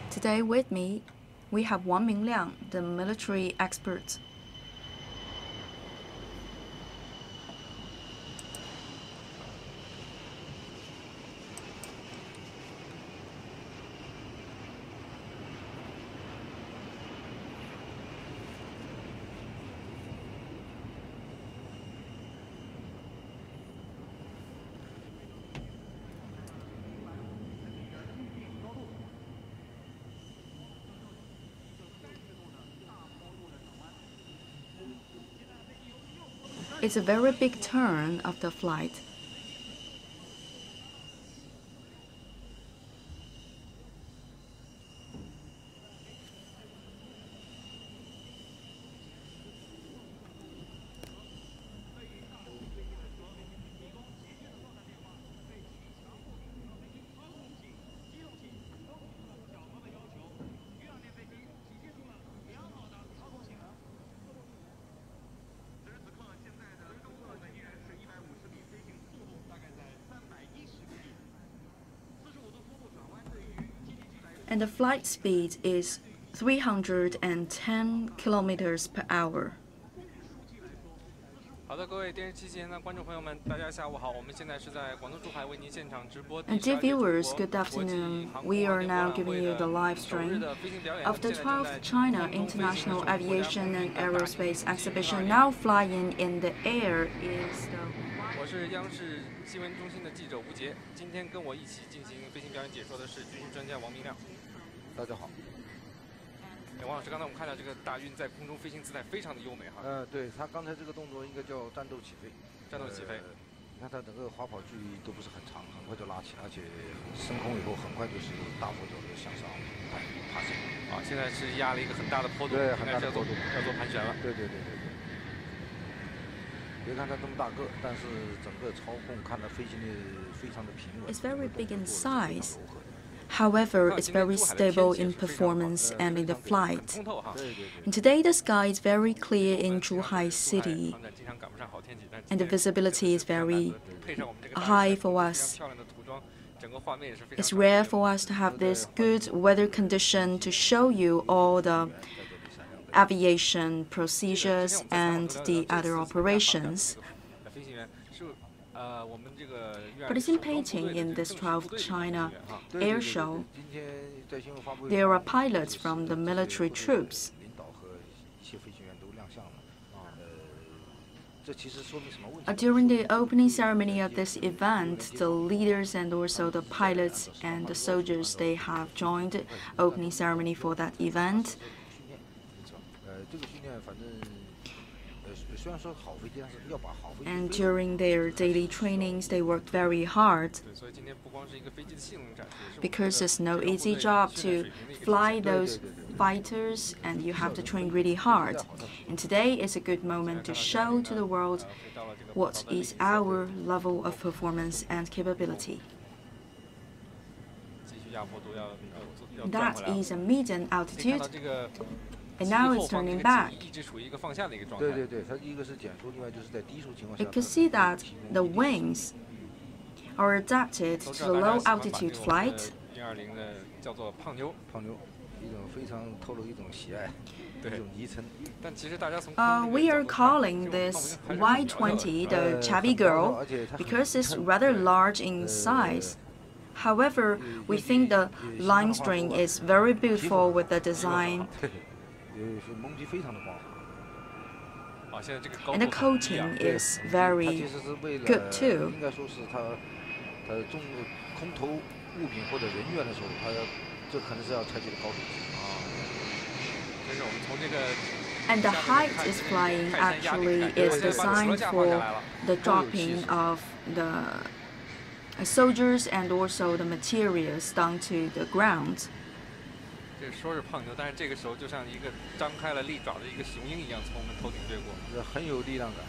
Today with me, we have Wang Mingliang, the military expert. It's a very big turn of the flight. And the flight speed is 310 kilometers per hour. 好的，各位电视机前的观众朋友们，大家下午好。我们现在是在广东珠海为您现场直播。And dear viewers, good afternoon. We are now giving you the live stream of the 12th China International Aviation and Aerospace Exhibition. Now flying in the air is the. 我是央视新闻中心的记者吴杰。今天跟我一起进行飞行表演解说的是军事专家王明亮。大家好。 王老师，刚才我们看到这个大运在空中飞行姿态非常的优美哈。对他刚才这个动作应该叫战斗起飞。战斗起飞。你看他整个滑跑距离都不是很长，很快就拉起，而且升空以后很快就是大幅度的向上爬升。啊，现在是压了一个很大的坡度，对，很大的坡度，要做盘旋了。对。别看他这么大个，但是整个操控看他飞行的非常的平稳。It's very big in size. However, it's very stable in performance and in the flight. And today the sky is very clear in Zhuhai City, and the visibility is very high for us. It's rare for us to have this good weather condition to show you all the aviation procedures and the other operations. Participating in this 12th China Airshow, there are pilots from the military troops. During the opening ceremony of this event, the leaders and also the pilots and the soldiers, they have joined the opening ceremony for that event. And during their daily trainings, they worked very hard. Because it's no easy job to fly those fighters, and you have to train really hard. And today is a good moment to show to the world what is our level of performance and capability. That is a medium altitude. And now it's turning back. You can see that the wings are adapted to the low altitude flight. We are calling this Y20 the chubby girl because it's rather large in size. However, we think the line string is very beautiful with the design. And the coating is very good too. And the height is flying actually is designed for the dropping of the soldiers and also the materials down to the ground. 这说是胖妞，但是这个时候就像一个张开了利爪的一个雄鹰一样，从我们头顶掠过，很有力量感。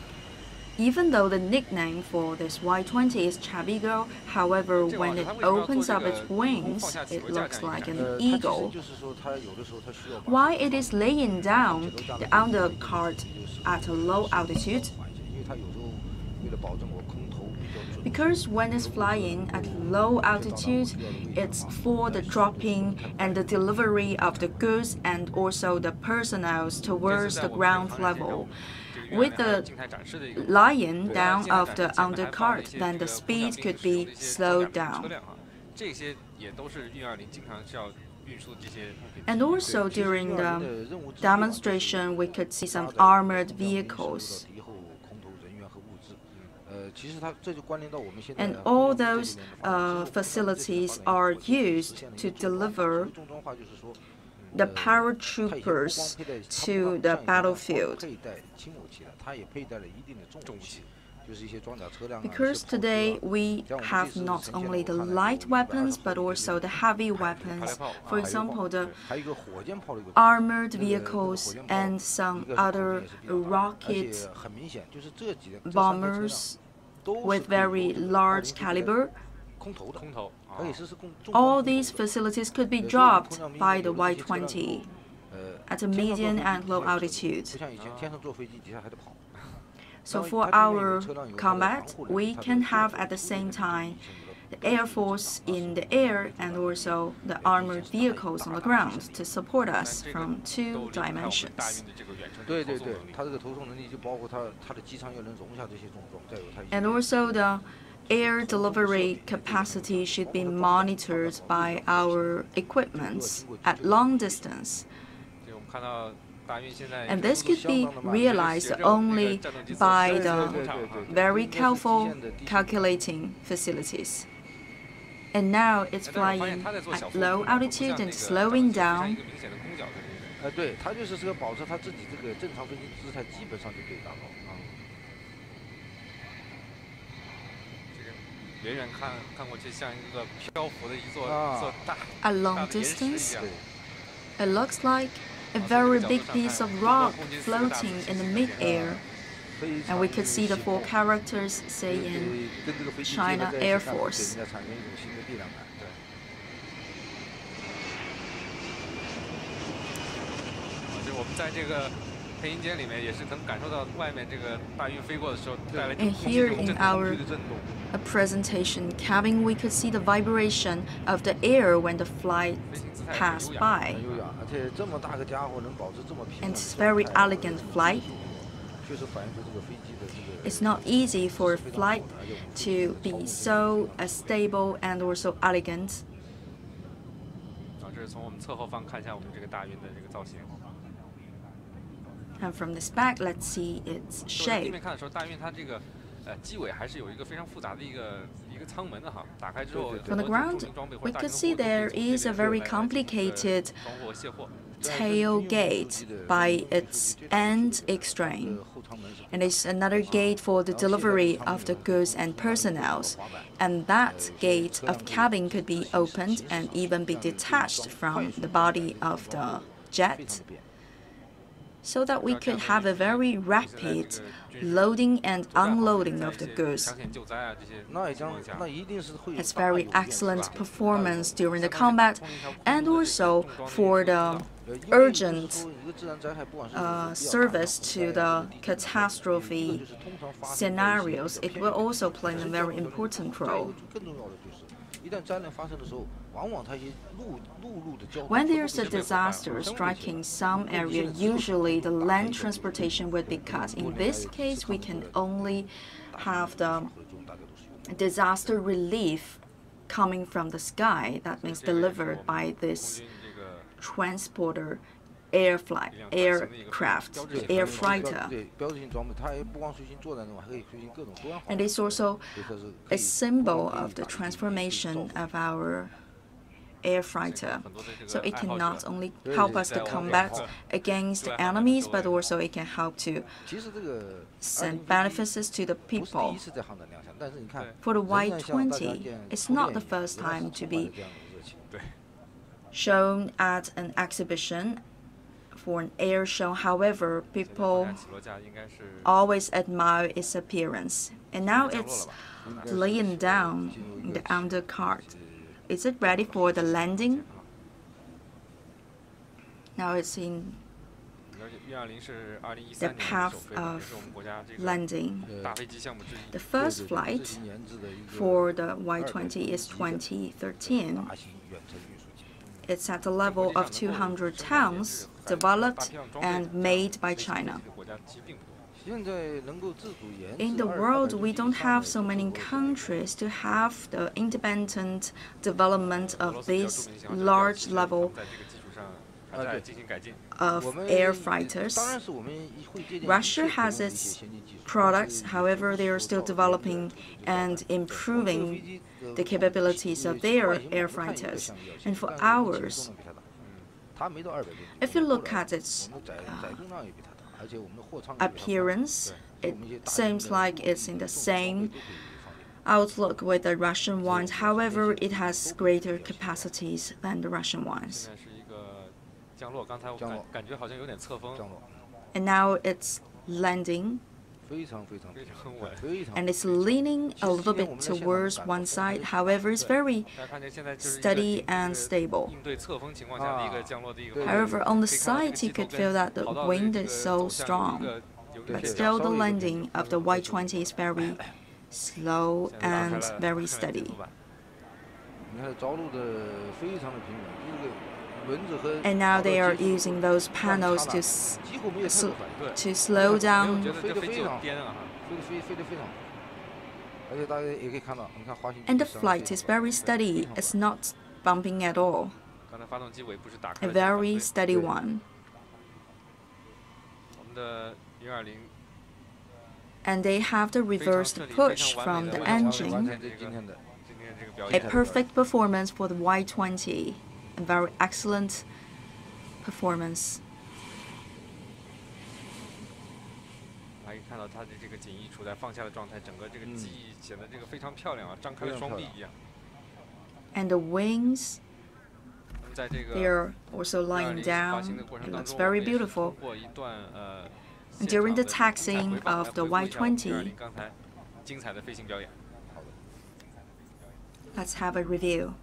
Even though the nickname for this Y20 is Chubby Girl, however, when it opens up its wings, it looks like an eagle. While it is laying down the undercard at a low altitude, Because when it's flying at low altitude, it's for the dropping and the delivery of the goods and also the personnel towards the ground level. With the lying down of the undercart, then the speed could be slowed down. And also during the demonstration, we could see some armored vehicles. And all those facilities are used to deliver the paratroopers to the battlefield. Because today we have not only the light weapons but also the heavy weapons. For example, the armored vehicles and some other rocket bombers with very large caliber. All these facilities could be dropped by the Y-20 at a medium and low altitude. So for our combat, we can have at the same time the Air Force in the air and also the armored vehicles on the ground to support us from two dimensions. And also the air delivery capacity should be monitored by our equipment at long distance. And this could be realized only by the very careful calculating facilities. And now it's flying at low altitude and slowing down. At long distance, it looks like a very big piece of rock floating in the mid-air. And we could see the 4 characters saying China Air Force. And here in our presentation cabin, we could see the vibration of the air when the flight passed by. And it's very elegant flight. It's not easy for a flight to be so stable and also elegant. And from this back, let's see its shape. From the ground, we could see there is a very complicated tailgate by its end extreme. And it's another gate for the delivery of the goods and personnel. And that gate of cabin could be opened and even be detached from the body of the jet, so that we could have a very rapid loading and unloading of the goods. It's very excellent performance during the combat, and also for the urgent service to the catastrophe scenarios. It will also play a very important role. When there's a disaster striking some area, usually the land transportation would be cut. In this case, we can only have the disaster relief coming from the sky. That means delivered by this transporter aircraft, the air fighter. And it's also a symbol of the transformation of our air fighter. So it can not only help us to combat against the enemies, but also it can help to send benefits to the people. For the Y-20, it's not the first time to be shown at an exhibition for an air show. However, people always admire its appearance. And now it's laying down the undercart. Is it ready for the landing? Now it's in the path of landing. The first flight for the Y-20 is 2013. It's at a level of 200 tons, developed and made by China. In the world, we don't have so many countries to have the independent development of this large level of air fighters. Russia has its products, however, they are still developing and improving the capabilities of their air fighters. And for ours, if you look at its appearance, it seems like it's in the same outlook with the Russian ones. However, it has greater capacities than the Russian ones. And now it's landing, and it's leaning a little bit towards one side. However, it's very steady and stable. However, on the side, you could feel that the wind is so strong, but still the landing of the Y-20 is very slow and very steady. And now they are using those panels to slow down. And the flight is very steady. It's not bumping at all. A very steady one. And they have the reversed push from the engine. A perfect performance for the Y-20. A very excellent performance. And the wings, they are also lying down. It looks very beautiful. And during the taxiing of the Y-20, let's have a review.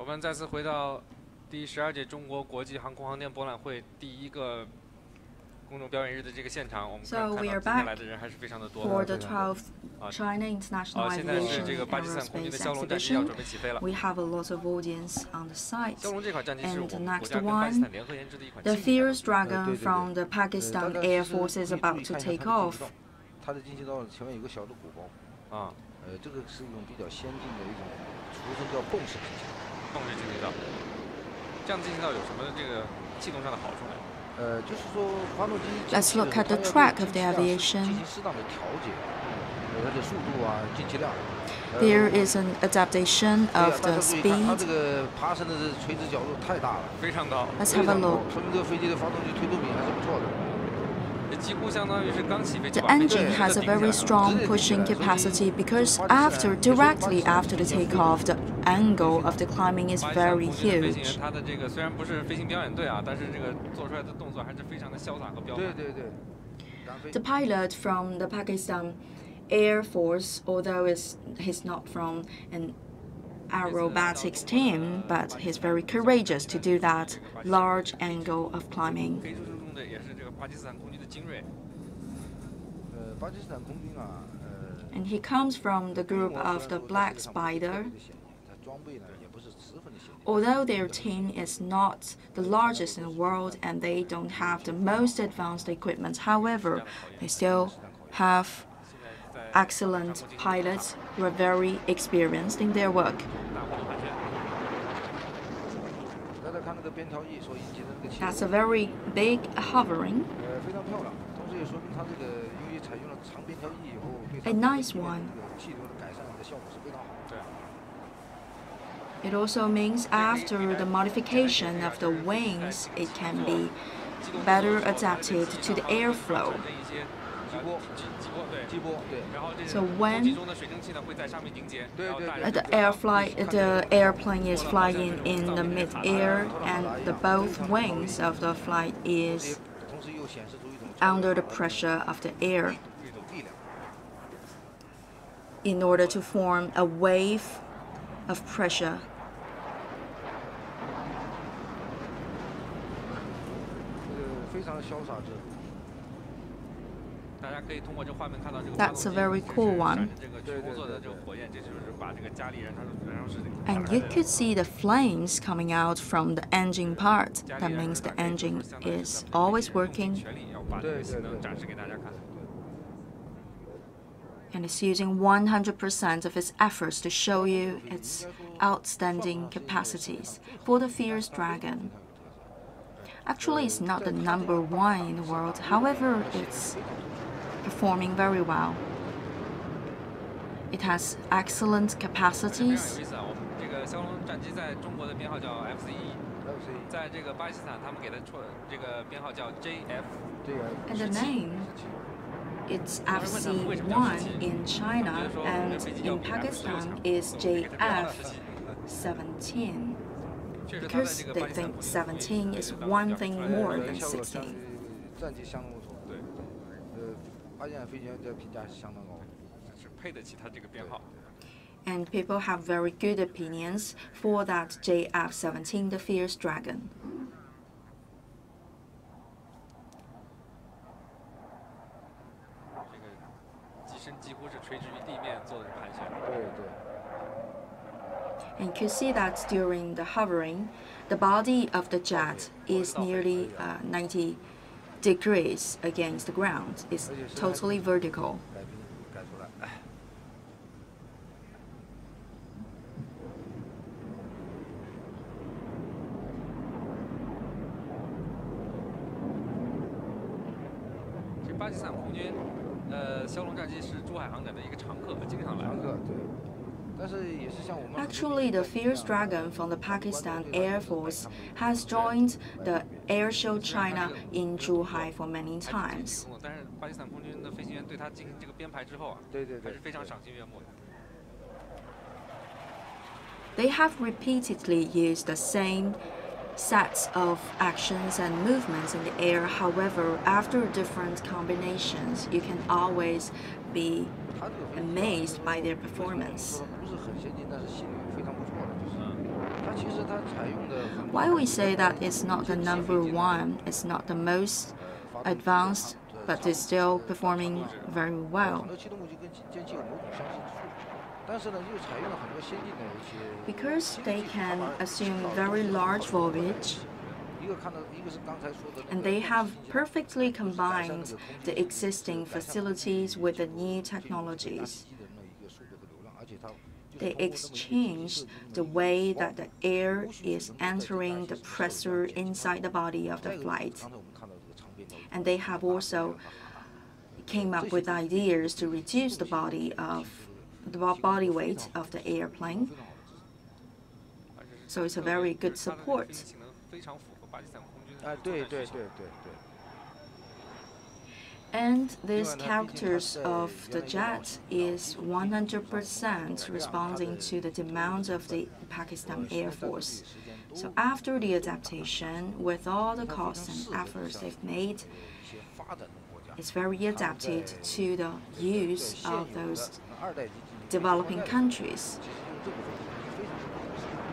我们再次回到第12届中国国际航空航天博览会第一个公众表演日的这个现场，我们看到今天来的人还是非常的多。For the 12th China International Aviation and Aerospace Exhibition, we have a lot of audience on the site. And the next one, the Fierce Dragon from the Pakistan Air Force is about to take off. 它的进气道前面有个小的鼓包，这个是一种比较先进的一种俗称叫泵式进气道。泵式进气道，这样的进气道有什么这个气动上的好处呢？就是说发动机。Let's look at the track of the aviation. 进行适当的调节，它的速度啊，进气量。There is an adaptation of the speed. 它这个爬升的垂直角度太大了，非常高。Let's have a look. 说明这个飞机的发动机推动比还是不错的。The engine has a very strong pushing capacity because directly after the takeoff, the angle of the climbing is very huge. The pilot from the Pakistan Air Force, although he's not from an aerobatics team, but he's very courageous to do that large angle of climbing. And he comes from the group of the Black Spider. Although their team is not the largest in the world and they don't have the most advanced equipment, however, they still have excellent pilots who are very experienced in their work. That's a very big hovering. A nice one. It also means after the modification of the wings, it can be better adapted to the airflow. So when the airplane is flying in the mid-air and both wings of the flight is under the pressure of the air in order to form a wave of pressure. That's a very cool one. And you could see the flames coming out from the engine part. That means the engine is always working. And it's using 100% of its efforts to show you its outstanding capacities for the Fierce Dragon. Actually, it's not the #1 in the world. However, it's performing very well. It has excellent capacities. And the name, it's FC1 in China, and in Pakistan is JF-17. Because they think 17 is one thing more than 16. And people have very good opinions for that JF-17, the Fierce Dragon. And you can see that during the hovering, the body of the jet is nearly 90 degrees against the ground. It's totally vertical. Actually, the Fierce Dragon from the Pakistan Air Force has joined the Airshow China in Zhuhai for many times. They have repeatedly used the same sets of actions and movements in the air. However, after different combinations, you can always be amazed by their performance. Why we say that it's not the #1, it's not the most advanced, but it's still performing very well. Because they can assume very large voltage, and they have perfectly combined the existing facilities with the new technologies. They exchange the way that the air is entering the pressure inside the body of the flight. And they have also came up with ideas to reduce the body weight of the airplane. So it's a very good support. And these characters of the jet is 100% responding to the demands of the Pakistan Air Force. So after the adaptation, with all the costs and efforts they've made, it's very adapted to the use of those developing countries.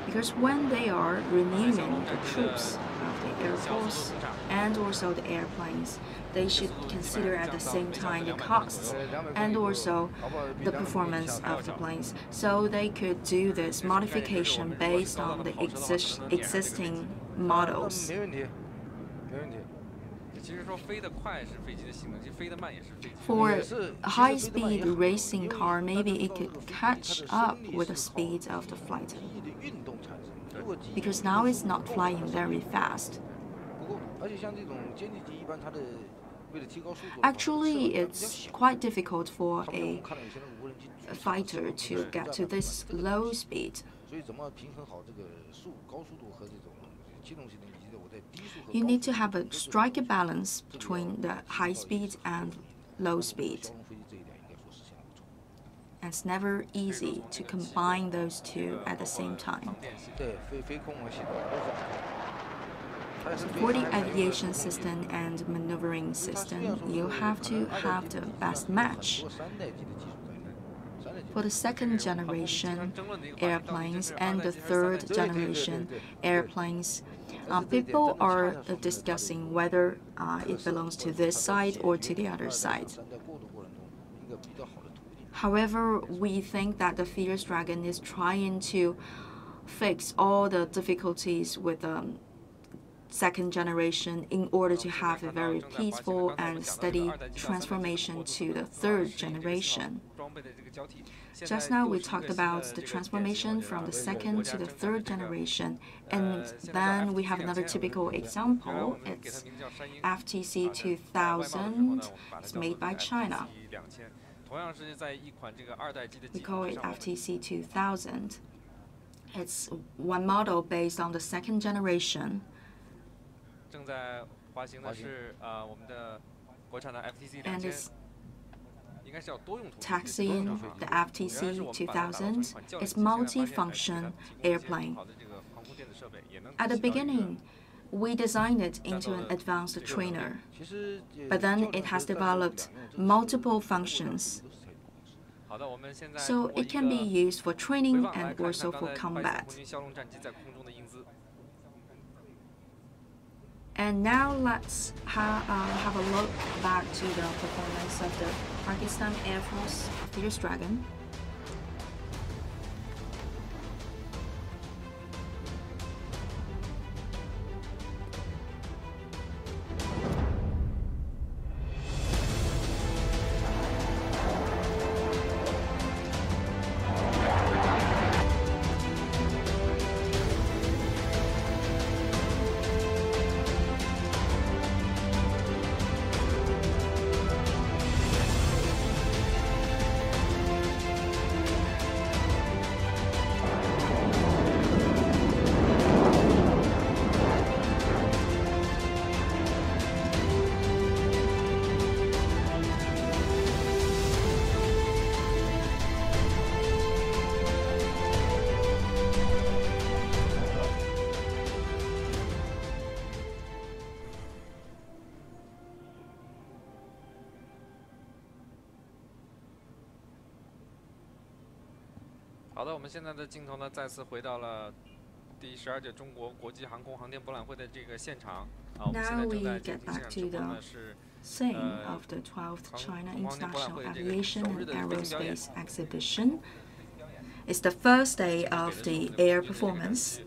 Because when they are renewing the troops of the Air Force and also the airplanes, they should consider at the same time the costs and also the performance of the planes. So they could do this modification based on the existing models. For a high-speed racing car, maybe it could catch up with the speed of the flight, because now it's not flying very fast. Actually, it's quite difficult for a fighter to get to this low speed. You need to have a strike a balance between the high speed and low speed. And it's never easy to combine those two at the same time. For the aviation system and maneuvering system, you have to have the best match. For the second generation airplanes and the third generation airplanes, people are discussing whether it belongs to this side or to the other side. However, we think that the Fierce Dragon is trying to fix all the difficulties with the second generation in order to have a very peaceful and steady transformation to the third generation. Just now we talked about the transformation from the second to the third generation, and then we have another typical example. It's FTC 2000. It's made by China. We call it FTC 2000. It's one model based on the second generation. And it's taxiing the FTC 2000 is multi-function airplane. At the beginning, we designed it into an advanced trainer, but then it has developed multiple functions. So it can be used for training and also for combat. And now let's have a look back to the performance of the Pakistan Air Force Fierce Dragon.好的，我们现在的镜头呢，再次回到了第12届中国国际航空航天博览会的这个现场。我们现在正在进行直播呢是Scene of the 12th China International Aviation and Aerospace Exhibition. It's the first day of the air performance.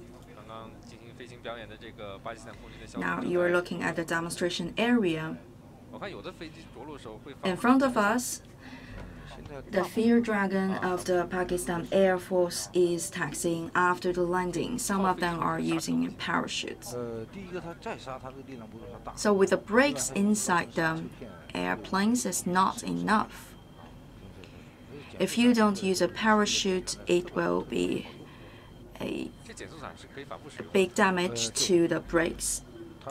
Now you are looking at the demonstration area. In front of us, the Fierce Dragon of the Pakistan Air Force is taxiing after the landing. Some of them are using parachutes. So with the brakes inside the airplanes, it's not enough. If you don't use a parachute, it will be a big damage to the brakes.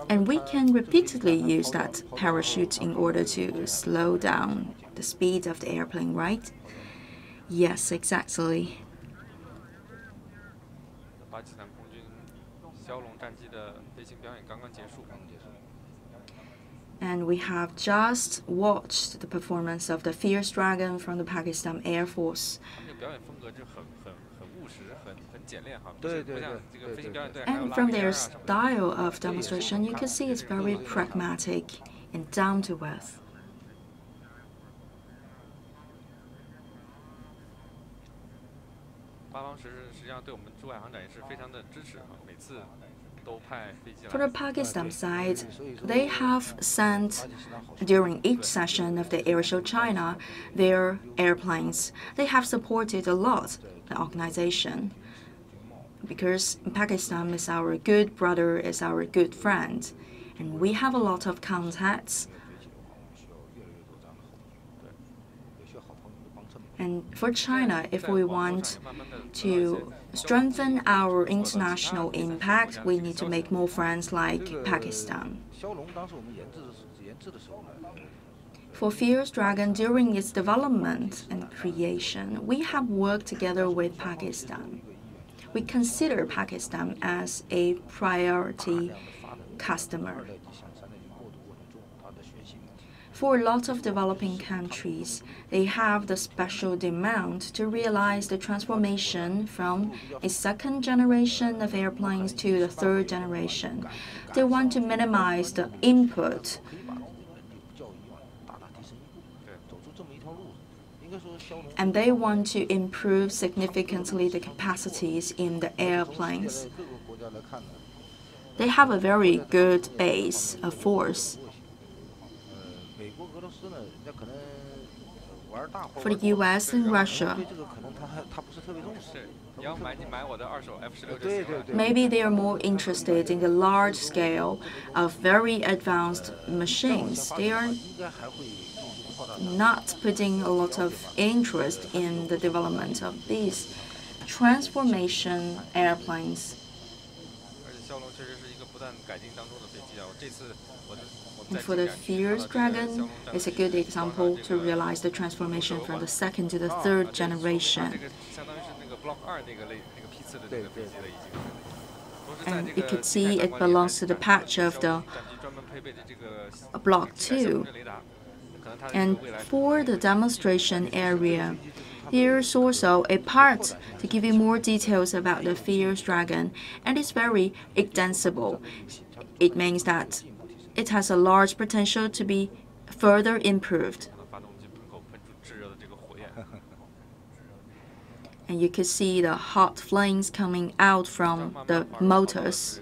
And we can repeatedly use that parachute in order to slow down the speed of the airplane, right? Yes, exactly. 巴基斯坦空军枭龙战机的飞行表演刚刚结束。 And we have just watched the performance of the Fierce Dragon from the Pakistan Air Force. 他们这个表演风格就很务实，很简练哈，不像这个飞行表演队。And from their style of demonstration, you can see it's very pragmatic and down to earth. 巴方实际上对我们珠海航展也是非常的支持哈，每次。 For the Pakistan side, they have sent, during each session of the Airshow China, their airplanes. They have supported a lot the organization, because Pakistan is our good brother, is our good friend, and we have a lot of contacts. And for China, if we want to strengthen our international impact, we need to make more friends like Pakistan. For Fierce Dragon, during its development and creation, we have worked together with Pakistan. We consider Pakistan as a priority customer. For a lot of developing countries, they have the special demand to realize the transformation from a second generation of airplanes to the third generation. They want to minimize the input. And they want to improve significantly the capacities in the airplanes. They have a very good base of force. For the US and Russia, maybe they are more interested in the large scale of very advanced machines. They are not putting a lot of interest in the development of these transformation airplanes. And for the Fierce Dragon, it's a good example to realize the transformation from the second to the third generation. And you could see it belongs to the patch of the Block 2. And for the demonstration area, here's also a part to give you more details about the Fierce Dragon, and it's very extensible. It means that it has a large potential to be further improved. And you can see the hot flames coming out from the motors.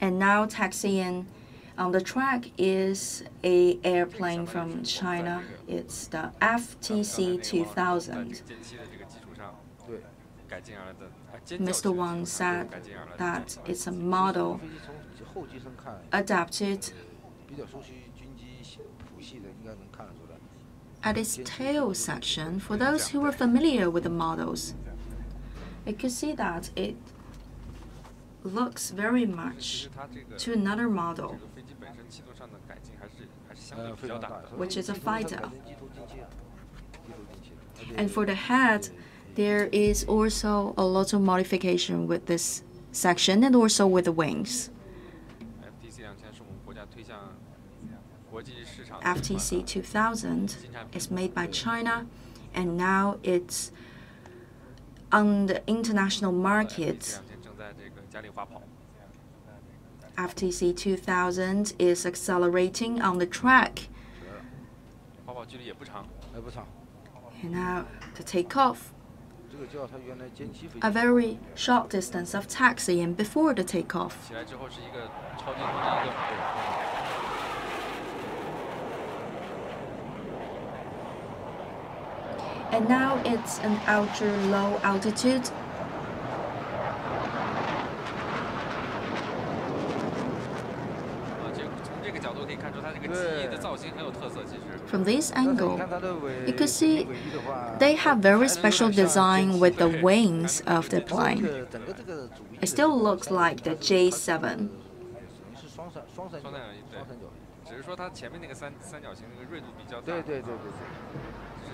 And now taxiing on the track is an airplane from China. It's the FTC 2000. Mr. Wang said that it's a model adapted. At its tail section, for those who are familiar with the models, you can see that it looks very much to another model, which is a fighter. And for the head, there is also a lot of modification with this section and also with the wings. FTC 2000 is made by China, and now it's on the international market. FTC 2000 is accelerating on the track. And now to take off. A very short distance of taxiing before the takeoff. And now it's an ultra low altitude. From this angle, you could see they have very special design with the wings of the plane. It still looks like the J7. 只是说它前面那个三角形那个锐度比较大。对。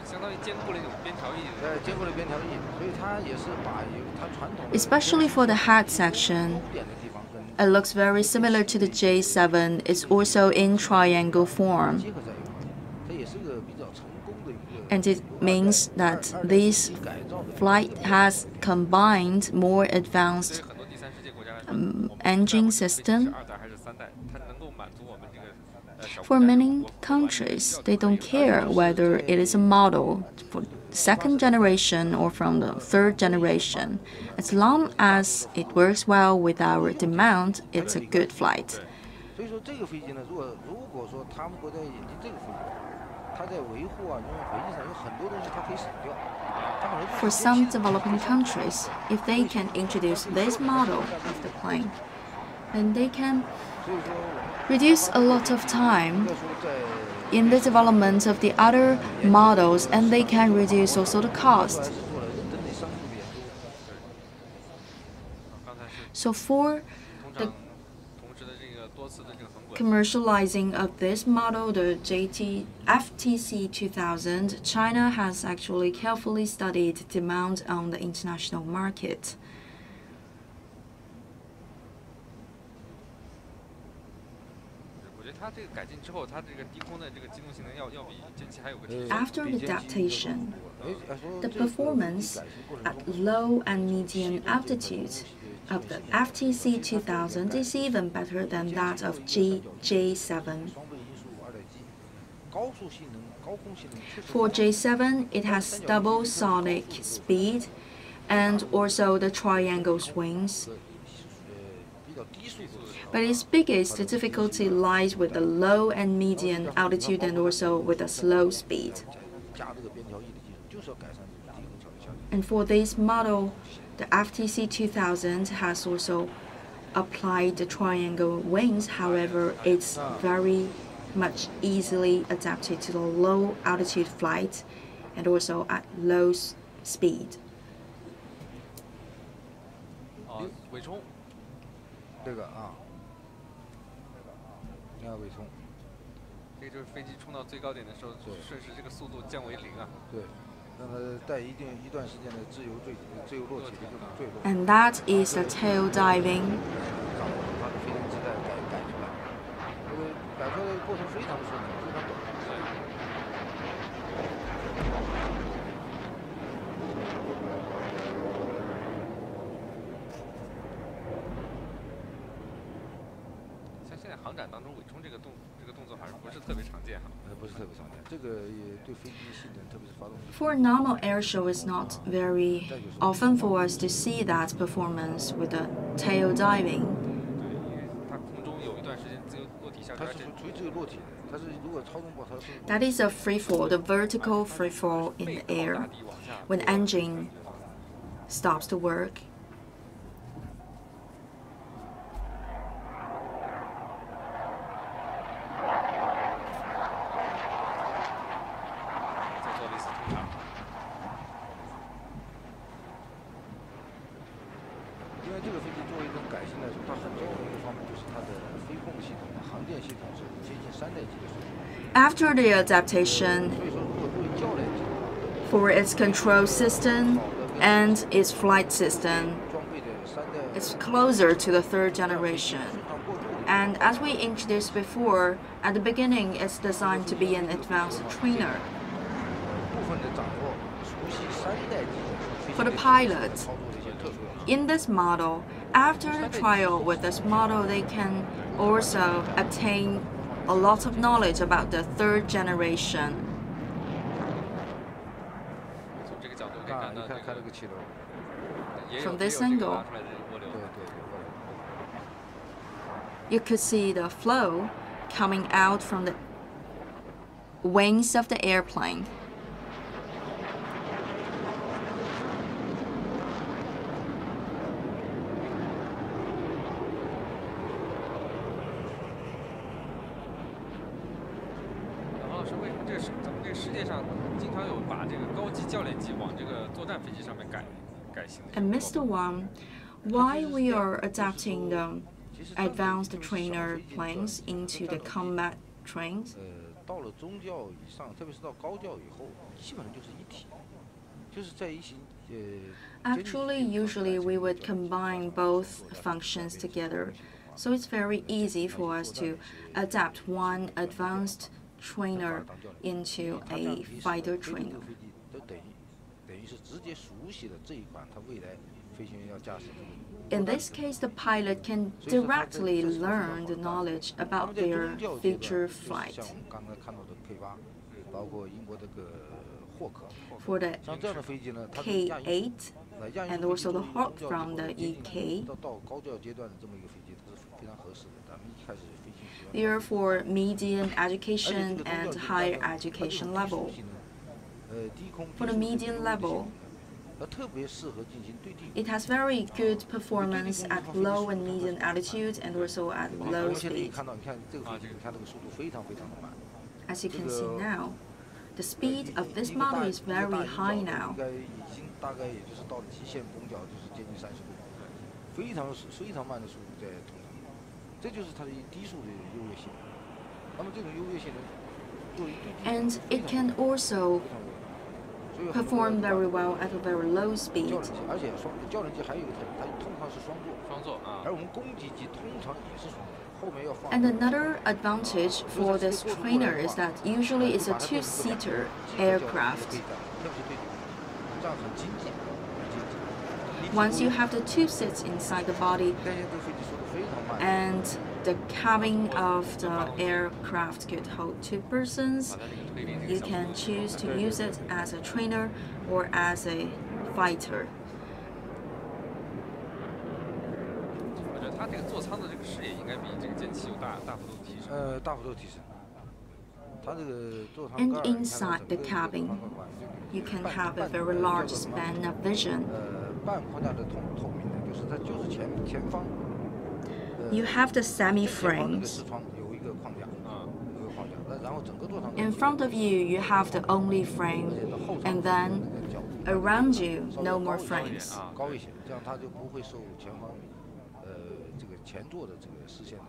相当于兼顾了一种边条翼。兼顾了边条翼，所以它也是把它传统。Especially for the head section, it looks very similar to the J7. It's also in triangle form. And it means that this flight has combined more advanced engine system. For many countries, they don't care whether it is a model for second generation or from the third generation. As long as it works well with our demand, it's a good flight. For some developing countries, if they can introduce this model of the plane, then they can reduce a lot of time in the development of the other models, and they can reduce also the cost. So for the commercializing of this model, the FTC 2000, China has actually carefully studied demand on the international market. After adaptation, the performance at low and medium altitudes of the FTC 2000 is even better than that of J7. For J7, it has double sonic speed and also the triangle swings. But its biggest difficulty lies with the low and medium altitude and also with the slow speed. And for this model, the FTC 2000 has also applied the triangle wings. However, it's very much easily adapted to the low altitude flight and also at low speed. 你看尾冲，这个就是飞机冲到最高点的时候，顺势这个速度降为0啊。对，让它带一段时间的自由落体的这种坠落。And that is the tail diving. 它的飞行姿态改出来，这个改出来的过程非常顺利，非常短。航展当中尾冲这个动作还是不是特别常见哈？不是特别常见，这个也对飞机性能，特别是发动机。For a normal air show, it's not very often for us to see that performance with the tail diving. 对，因为它空中有一段时间自由落体下来，它是属于自由落体，它是如果操纵不好，它是。That is a free fall, the vertical free fall in the air when engine stops to work. After the adaptation, for its control system and its flight system, it's closer to the third generation. And as we introduced before, at the beginning, it's designed to be an advanced trainer. For the pilot, in this model, after the trial with this model, they can also attain a lot of knowledge about the third generation. From this angle, you could see the flow coming out from the wings of the airplane. 世界上经常有把这个高级教练机往这个作战飞机上面改型的。And Mr. Wang, why we are adapting the advanced trainer planes into the combat trains? 到了中教以上，特别是到高教以后，基本上就是一体，就是在一些Actually, usually we would combine both functions together, so it's very easy for us to adapt one advanced trainer into a fighter trainer. 都等于是直接熟悉了这一款他未来飞行员要驾驶。In this case, the pilot can directly learn the knowledge about their future flight. 像我们刚才看到的 K8，包括英国这个霍克， For the 像这样的飞机呢，它 K8 and also the Hawk from the EK, 到高教阶段的这么一个飞机，它是非常合适的。咱们一开始飞行学院。they are for medium education and higher education level. For the medium level, it has very good performance at low and medium altitude and also at low speed. As you can see now, the speed of this model is very high now. 大概也就是到了极限绷角就是接近30度，非常慢的速度在通常，这就是它的低速的优越性。那么这种优越性呢，作为对 And it can also perform very well at a very low speed. 而且教练机还有一个特点，它通常是双座，啊。而我们攻击机通常也是双座，后面要放。And another advantage for this trainer is that usually it's a two-seater aircraft. Once you have the two seats inside the body, and the cabin of the aircraft could hold 2 persons, you can choose to use it as a trainer or as a fighter. 我觉得它这个座舱的这个视野应该比这个溅气有大幅度提升。大幅度提升。它这个座舱 And inside the cabin, you can have a very large span of vision. 半框架的透明的，就是它就是前方。You have the semi-frames. In front of you, you have the only frame, and then around you, no more frames. 高一些，这样它就不会受前方这个前座的这个视线的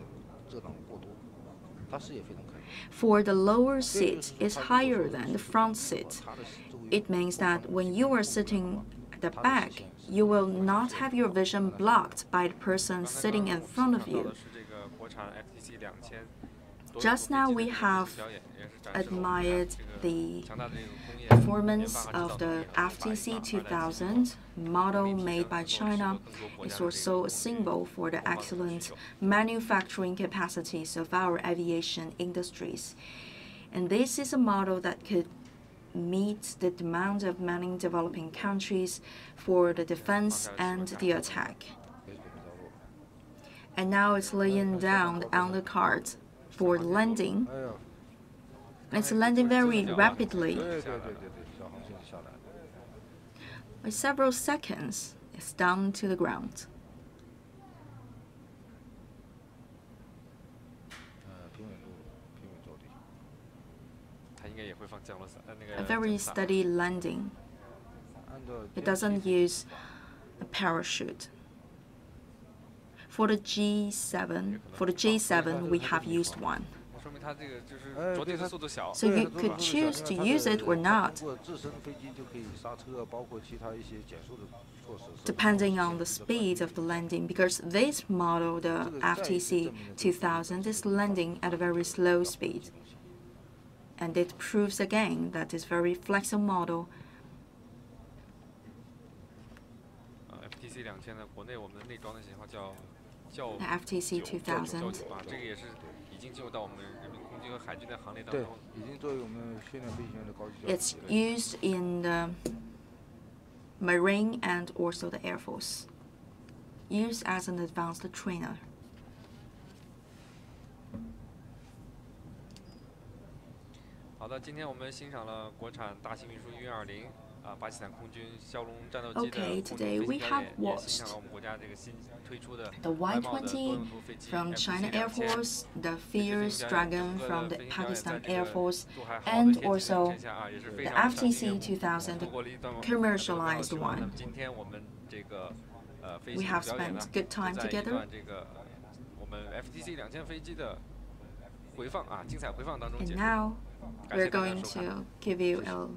遮挡过多，它视野非常开。For the lower seat is higher than the front seat. It means that when you are sitting at the back, you will not have your vision blocked by the person sitting in front of you. Just now we have admired the performance of the FTC 2000 model made by China. It's also a symbol for the excellent manufacturing capacities of our aviation industries. And this is a model that could meet the demand of many developing countries for the defense and the attack. And now it's laying down the undercard for landing. It's landing very rapidly. By several seconds, it's down to the ground. A very steady landing. It doesn't use a parachute. For the G7, we have used one. So you could choose to use it or not, depending on the speed of the landing, because this model, the FTC 2000, is landing at a very slow speed. And it proves again that it's very flexible model. The FTC 2000. It's used in the Marine and also the Air Force. Used as an advanced trainer. 好的，今天我们欣赏了国产大型运输120巴基斯坦空军枭龙战斗机的 Okay, 空中 today 飞 we 行表 have 演，也欣赏 watched 了我们国家这个新推出的 the 外贸的多 Y-20 用途飞机 from China Air 2000。 Force, the 这些 Fierce 飞行表演， Dragon 整个 from 的 the 飞行表演 Pakistan 在这 Air 个 Force, 珠海好的 and 天气 also 之下啊，也是非 the 常的赏心悦 FTC 目， 2000, 度过了一段 commercialized 那么 one. 今天我们这个飞 We 行 have 表演呢， spent good 就 time 在一 together. 段这个我们 FTC 2000飞机的回放啊，精彩回放当中 And 结束。 now 感 we're 谢大家 going 收看。 to give you a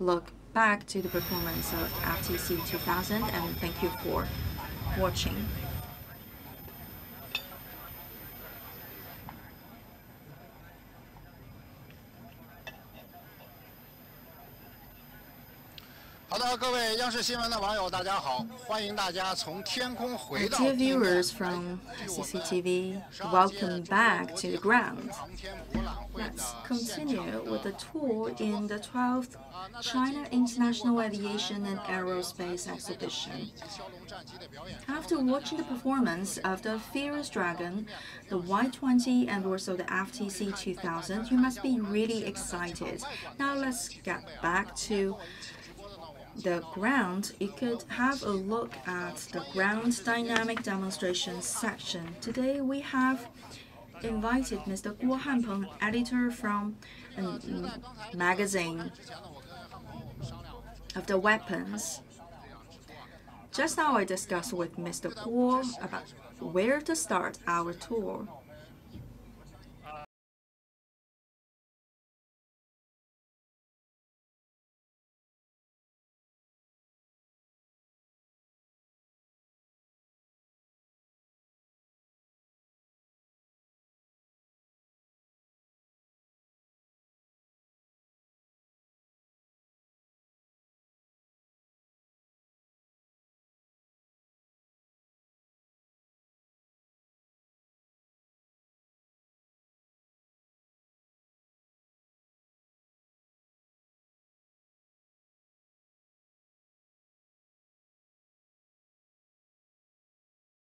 look back to the performance of FTC 2000, and thank you for watching. 好的，各位央视新闻的网友，大家好！欢迎大家从天空回到 Dear 地面 viewers from CCTV, welcome back to the ground. Let's continue with the tour in the 12th China International Aviation and Aerospace Exhibition. After watching the performance of the Fierce Dragon, the Y-20 and also the FTC 2000, you must be really excited. Now let's get back to the ground. You could have a look at the ground dynamic demonstration section. Today we have invited Mr. Guo Hanpeng, editor from a magazine of the weapons. Just now I discussed with Mr. Guo about where to start our tour.